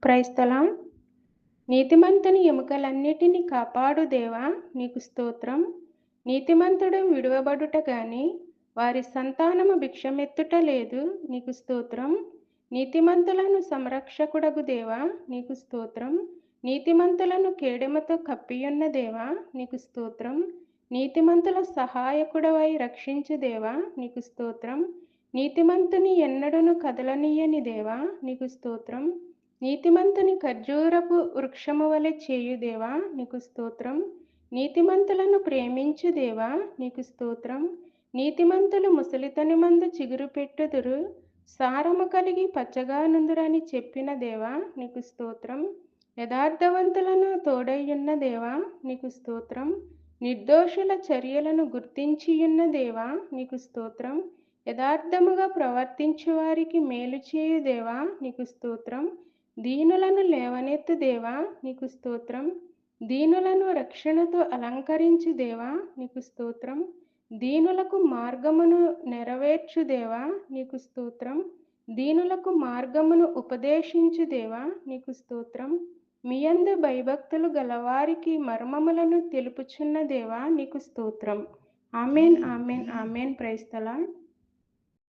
క్రైస్తలం నీతిమంతుని ఎముకలన్నిటినీ కాపాడు దేవా నీకు స్తోత్రం. నీతిమంతుడు విడువబడుట గాని వారి సంతానము భిక్షమెత్తుట లేదు నీకు స్తోత్రం. నీతిమంతులను సంరక్షకుడగు దేవా నీకు స్తోత్రం. నీతిమంతులను కేడెముతో కప్పియున్న దేవా నీకు స్తోత్రం. నీతిమంతుల సహాయకుడవై రక్షించు దేవా నీకు స్తోత్రం. నీతిమంతుని ఎన్నడును కదలనీయని దేవా నీకు స్తోత్రం. నీతిమంతుని ఖర్జూరపు వృక్షము వలె చేయు దేవా నీకు స్తోత్రం. నీతిమంతులను ప్రేమించు దేవా నీకు స్తోత్రం. నీతిమంతులు ముసలితనమందు చిగురు పెట్టుదురు, సారము కలిగి పచ్చగా నుందురని చెప్పిన దేవా నీకు స్తోత్రం. యథార్థవంతులను తోడయ్యున్న దేవా నీకు స్తోత్రం. నిర్దోషుల చర్యలను గుర్తించియున్న దేవా నీకు స్తోత్రం. యథార్థముగా ప్రవర్తించు వారికి మేలు చేయు దేవా నీకు స్తోత్రం. దీనులను లేవనెత్తు దేవా నీకు స్తోత్రం. దీనులను రక్షణతో అలంకరించు దేవా నీకు స్తోత్రం. దీనులకు మార్గమును నెరవేర్చు దేవా నీకు స్తోత్రం. దీనులకు మార్గమును ఉపదేశించు దేవా నీకు స్తోత్రం. మీయందు భయభక్తులు గలవారికి మర్మములను తెలుపుచున్న దేవా నీకు స్తోత్రం. Amen amen amen. Praise the lord.